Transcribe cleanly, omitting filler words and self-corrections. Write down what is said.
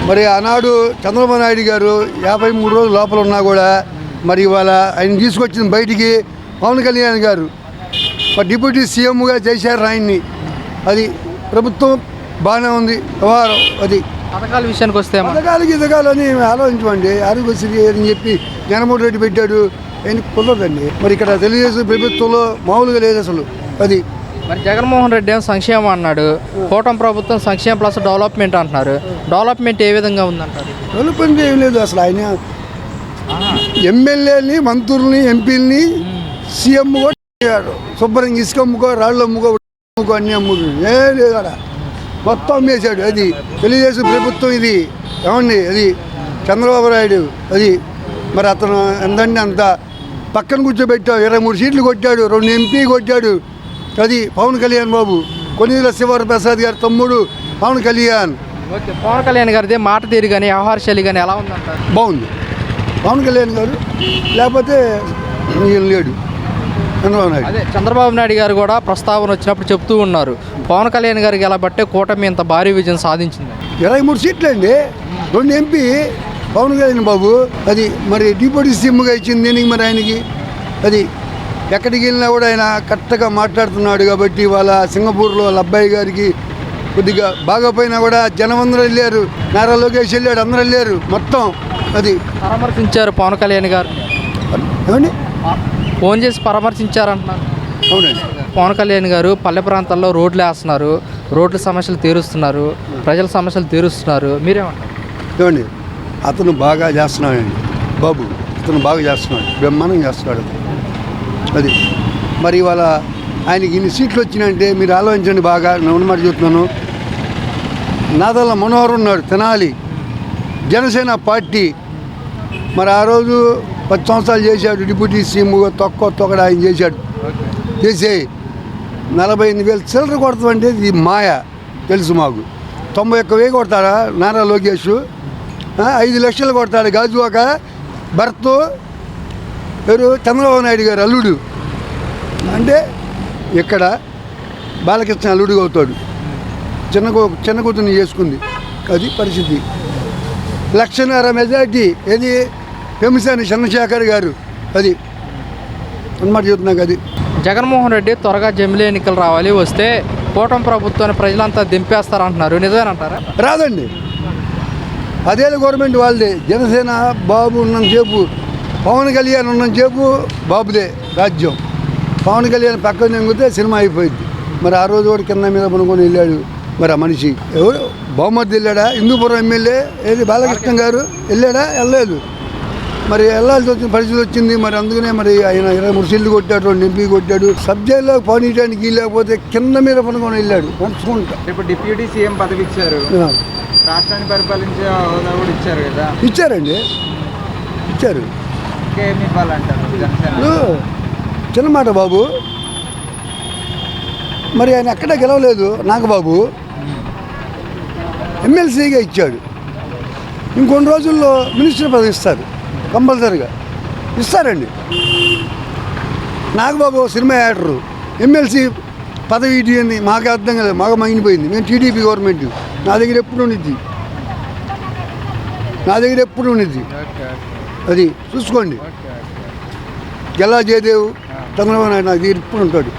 మరి ఆనాడు చంద్రబాబు నాయుడు గారు 53 రోజులు లోపల ఉన్నా కూడా మరి ఇవాళ ఆయన తీసుకొచ్చిన బయటికి పవన్ కళ్యాణ్ గారు మరి డిప్యూటీ సీఎంగా చేశారు ఆయన్ని. అది ప్రభుత్వం బాగానే ఉంది వ్యవహారం. అది పథకాల విషయానికి వస్తే పథకాలు అని ఆలోచించమండి. ఆరోగ్యశ్రీ అని చెప్పి జగన్మోహన్ రెడ్డి పెట్టాడు, ఆయన కుదరదండి. మరి ఇక్కడ తెలుగుదేశం ప్రభుత్వంలో మామూలుగా లేదు అసలు. అది మరి జగన్మోహన్ రెడ్డి ఏమో సంక్షేమం అన్నాడు, కూటమి ప్రభుత్వం సంక్షేమ ప్లస్ డెవలప్మెంట్ అంటున్నారు. డెవలప్మెంట్ ఏ విధంగా ఉందంటారు? డెవలప్మెంట్ ఏం లేదు అసలు. ఆయన ఎమ్మెల్యేని, మంత్రుల్ని, ఎంపీలని సీఎం కూడా శుభ్రంగా ఇసుక అమ్ముకో, రాళ్ళు అమ్ముకో, అన్నీ అమ్ముతుంది. ఏం లేదు అక్కడ మొత్తం అమ్మేశాడు. అది తెలుగుదేశం ప్రభుత్వం. ఇది ఏమండి, అది చంద్రబాబు నాయుడు. అది మరి అతను ఎంతంటే అంత పక్కన కూర్చోబెట్టాడు. 23 సీట్లు కొట్టాడు, 2 ఎంపీ కొట్టాడు. అది పవన్ కళ్యాణ్ బాబు. కొన్నిల శివప్రసాద్ గారు తమ్ముడు పవన్ కళ్యాణ్. ఓకే, పవన్ కళ్యాణ్ గారిది మాట తీరు కానీ వ్యవహార శైలి కానీ ఎలా ఉందంటారు? బాగుంది పవన్ కళ్యాణ్ గారు, లేకపోతే ఈయన లేడు చంద్రబాబు నాయుడు. అదే చంద్రబాబు నాయుడు గారు కూడా ప్రస్తావన వచ్చినప్పుడు చెప్తూ ఉన్నారు, పవన్ కళ్యాణ్ గారికి ఎలా బట్టే కూటమి ఇంత భారీ విజయం సాధించింది. 23 సీట్లు అండి, 2 ఎంపీ పవన్ కళ్యాణ్ బాబు. అది మరి డిప్యూటీ సీఎంగా ఇచ్చింది దీనికి. మరి ఆయనకి అది ఎక్కడికి వెళ్ళినా కూడా ఆయన కరెక్ట్గా మాట్లాడుతున్నాడు కాబట్టి వాళ్ళ సింగపూర్లో వాళ్ళ అబ్బాయి గారికి కొద్దిగా బాగోపోయినా కూడా జనం అందరూ వెళ్ళారు. నారా లోకేష్ వెళ్ళాడు, అందరూ వెళ్ళారు మొత్తం. అది పరామర్శించారు పవన్ కళ్యాణ్ గారు. ఏమండి, ఫోన్ చేసి పరామర్శించారంటున్నారు. అవునండి. పవన్ కళ్యాణ్ గారు పల్లె ప్రాంతాల్లో రోడ్లు వేస్తున్నారు, రోడ్ల సమస్యలు తీరుస్తున్నారు, ప్రజల సమస్యలు తీరుస్తున్నారు. మీరేమంటారు? ఏమండి, అతను బాగా చేస్తున్నాడండి బాబు. అతను బాగా చేస్తున్నాడు, బ్రహ్మాండం చేస్తున్నాడు. అది మరి ఇవాళ ఆయనకి ఇన్ని సీట్లు వచ్చినాయంటే మీరు ఆలోచించండి బాగా. నేను ఉన్నమాట చెప్తున్నాను. నాదల్ల మనోహర్ ఉన్నాడు, తెనాలి జనసేన పార్టీ. మరి ఆ రోజు 10 సంవత్సరాలు చేశాడు డిప్యూటీ సీఎంగా. తొక్కడ ఆయన చేశాడు. చేసే 48,000 చిల్లర కొడతామంటే ఇది మాయ, తెలుసు మాకు. 91,000 కొడతాడా నారా లోకేష్? 5 లక్షలు కొడతాడు గాజువాక భర్త ఎవరు? చంద్రబాబు నాయుడు గారు అల్లుడు. అంటే ఇక్కడ బాలకృష్ణ అల్లుడుగా అవుతాడు. చిన్న కూతుర్ని చేసుకుంది. అది పరిస్థితి. 1,500,000 మెజార్టీ. ఏది? పెమిసాని చంద్రశేఖర్ గారు. అది అన్నమాట చెప్తున్నాక. అది జగన్మోహన్ రెడ్డి త్వరగా జమిలీ ఎన్నికలు రావాలి, వస్తే కూటమి ప్రభుత్వాన్ని ప్రజలంతా దింపేస్తారంటున్నారు. నిజమేనంటారా? రాదండి. అదేళ్ళ గవర్నమెంట్ వాళ్ళదే. జనసేన బాబు ఉన్నంతసేపు, పవన్ కళ్యాణ్ ఉన్నంతసేపు బాబుదే రాజ్యం. పవన్ కళ్యాణ్ పక్కన నెంగితే సినిమా అయిపోయింది. మరి ఆ రోజు కూడా కింద మీద పనుకొని వెళ్ళాడు. మరి ఆ మనిషి ఎవరు? బహుమతి వెళ్ళాడా? హిందూపురం ఎమ్మెల్యే ఏది బాలకృష్ణ గారు వెళ్ళాడా? వెళ్ళలేదు. మరి వెళ్ళాల్సి వచ్చిన పరిస్థితి వచ్చింది. మరి అందుకనే మరి ఆయన 23 సీట్లు కొట్టాడు, 2 ఎంపీ కొట్టాడు. సబ్జెక్ట్లో పోనీయడానికి లేకపోతే కింద మీద పనుకొని వెళ్ళాడు నడుచుకుంటా. ఇప్పుడు డిప్యూటీ సీఎం పదవి ఇచ్చారు, రాష్ట్రాన్ని పరిపాలించే హోదా కూడా ఇచ్చారు కదా? ఇచ్చారండి, ఇచ్చారు. ఇంకేమి ఇవ్వాలంటారు? చిన్నమాట బాబు. మరి ఆయన ఎక్కడా గెలవలేదు. నాగబాబు ఎమ్మెల్సీగా ఇచ్చాడు. ఇంకొన్ని రోజుల్లో మినిస్టర్ పదవి ఇస్తారు, కంపల్సరీగా ఇస్తారండి. నాగబాబు సినిమా యాక్టరు, ఎమ్మెల్సీ పదవి ఇటీ అని మాకు అర్థం కాలేదు. మాకు మగిలిపోయింది. మేము టీడీపీ గవర్నమెంట్. నా దగ్గర ఎప్పుడు ఉండిద్ది. అది చూసుకోండి. గెల్లా జయదేవ్, చంద్రబాబు నాయుడు నా దగ్గర ఇప్పుడు ఉంటాడు.